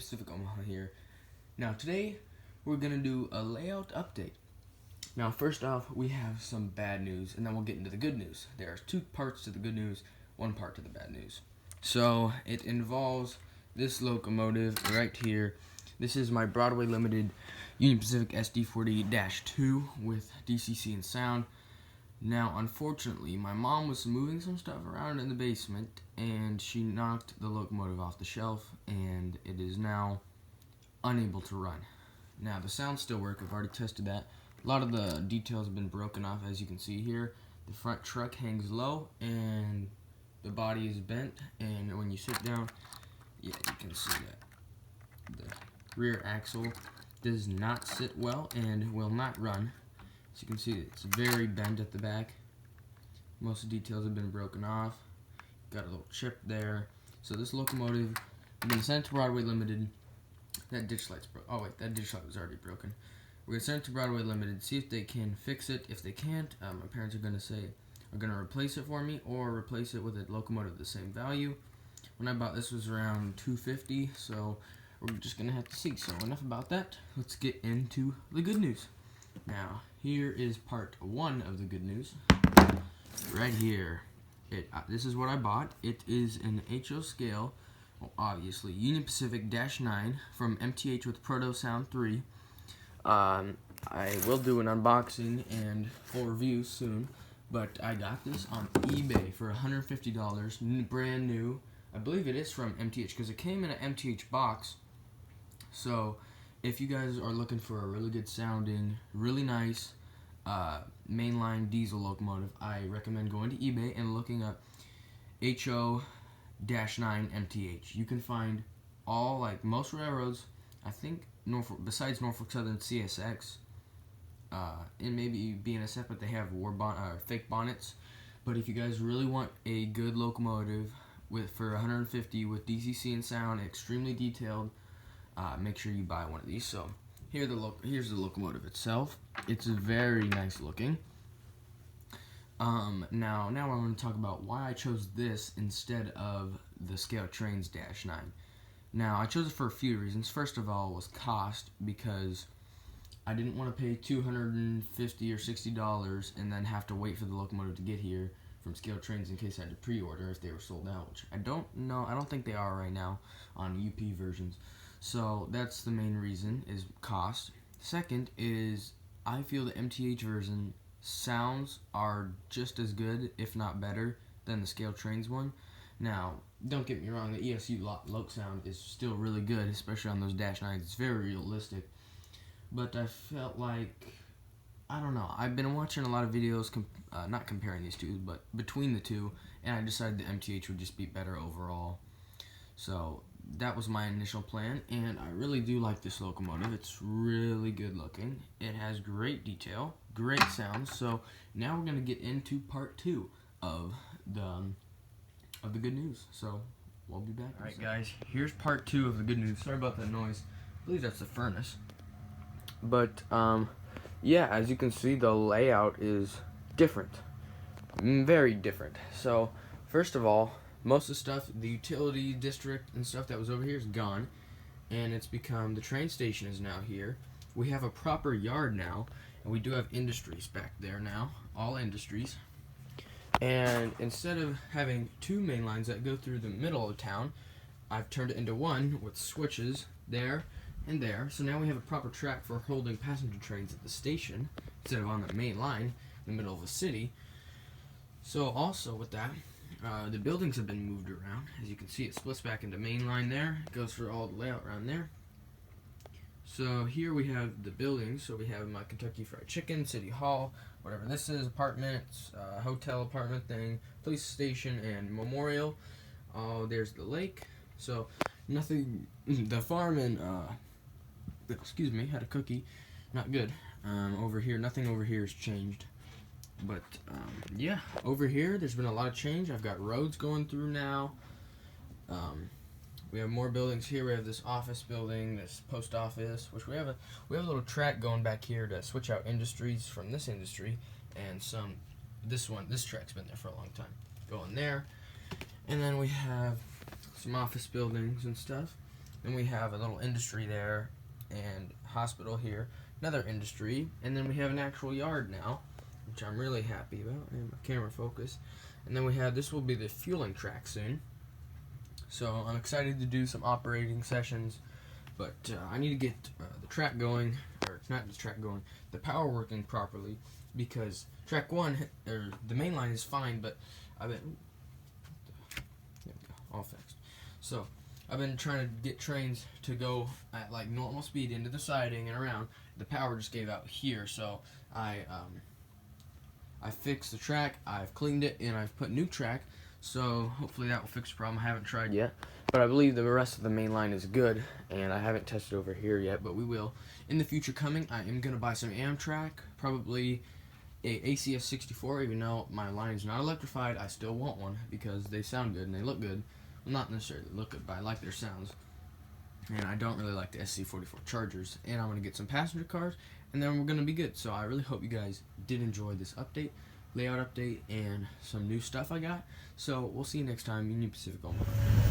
Pacific Omaha here. Now today we're gonna do a layout update. Now first off, we have some bad news, and then we'll get into the good news. There are two parts to the good news, one part to the bad news. So it involves this locomotive right here. This is my Broadway Limited Union Pacific SD40-2 with DCC and sound. Now, unfortunately, my mom was moving some stuff around in the basement, and she knocked the locomotive off the shelf, and it is now unable to run. Now, the sounds still work. I've already tested that. A lot of the details have been broken off, as you can see here. The front truck hangs low, and the body is bent, and when you sit down, yeah, you can see that. The rear axle does not sit well and will not run. As you can see, it's very bent at the back. Most of the details have been broken off. Got a little chip there. So this locomotive has been sent to Broadway Limited. That ditch light's broke. Oh wait, that ditch light was already broken. We're gonna send it to Broadway Limited, see if they can fix it. If they can't, my parents are gonna replace it for me, or replace it with a locomotive of the same value. When I bought this was around $250, so we're just gonna have to see. So enough about that. Let's get into the good news. Now, here is part one of the good news. Right here. This is what I bought. It is an HO scale, well, obviously, Union Pacific -9 from MTH with Proto Sound 3. I will do an unboxing and full review soon, but I got this on eBay for $150, brand new. I believe it is from MTH because it came in an MTH box. So if you guys are looking for a really good sounding, really nice mainline diesel locomotive, I recommend going to eBay and looking up HO-9 MTH. You can find all, like most railroads, I think Norfolk, besides Norfolk Southern CSX, and maybe BNSF, but they have fake bonnets. But if you guys really want a good locomotive for $150 with DCC and sound, extremely detailed, make sure you buy one of these. So here's the locomotive itself. It's very nice looking. Now I want to talk about why I chose this instead of the Scale Trains -9. Now, I chose it for a few reasons. First of all was cost, because I didn't want to pay $250 or $60 and then have to wait for the locomotive to get here from Scale Trains in case I had to pre-order if they were sold out, which I don't know. I don't think they are right now on UP versions. So that's the main reason, is cost. Second is I feel the MTH version sounds are just as good, if not better, than the Scale Trains one. Now, don't get me wrong, the ESU loc sound is still really good, especially on those -9s. It's very realistic. But I felt like, I don't know, I've been watching a lot of videos, not comparing these two, but between the two, and I decided the MTH would just be better overall. So that was my initial plan, and I really do like this locomotive. It's really good looking. It has great detail, great sounds. So now we're going to get into part two of the good news. So we'll be back. Alright guys, here's part two of the good news. Sorry about that noise. I believe that's the furnace. But yeah, as you can see, the layout is different. Very different. So first of all, most of the stuff, the utility district and stuff that was over here is gone, and it's become, the train station is now here. We have a proper yard now, and we do have industries back there now, all industries. And instead of having two main lines that go through the middle of town, I've turned it into one with switches there and there. So now we have a proper track for holding passenger trains at the station instead of on the main line in the middle of a city. So also with that, the buildings have been moved around. As you can see, it splits back into main line there. It goes for all the layout around there. So here we have the buildings. So we have my Kentucky Fried Chicken, City Hall, whatever this is, apartments, hotel apartment thing, police station, and memorial. Oh, there's the lake. So nothing, the farm and, excuse me, had a cookie. Not good. Over here, nothing over here has changed. But, yeah, over here, there's been a lot of change. I've got roads going through now. We have more buildings here. We have this office building, this post office, which we have a little track going back here to switch out industries from this industry, and this track's been there for a long time. Going there, and then we have some office buildings and stuff. Then we have a little industry there, and hospital here, another industry, and then we have an actual yard now, which I'm really happy about, and my camera focus. And then we have, this will be the fueling track soon. So I'm excited to do some operating sessions, but I need to get the track going, or not the track going, the power working properly, because track 1, or the main line is fine, but I've been, there we go, all fixed. So I've been trying to get trains to go at like normal speed into the siding and around. The power just gave out here, so I fixed the track, I've cleaned it, and I've put new track, so hopefully that will fix the problem. I haven't tried yet, but I believe the rest of the main line is good, and I haven't tested over here yet, but we will. In the future coming, I am going to buy some Amtrak, probably a ACS 64, even though my line is not electrified. I still want one because they sound good and they look good. Well, not necessarily look good, but I like their sounds. And I don't really like the SC44 Chargers. And I'm going to get some passenger cars, and then we're going to be good. So I really hope you guys did enjoy this update, layout update, and some new stuff I got. So we'll see you next time. Union Pacific Omaha.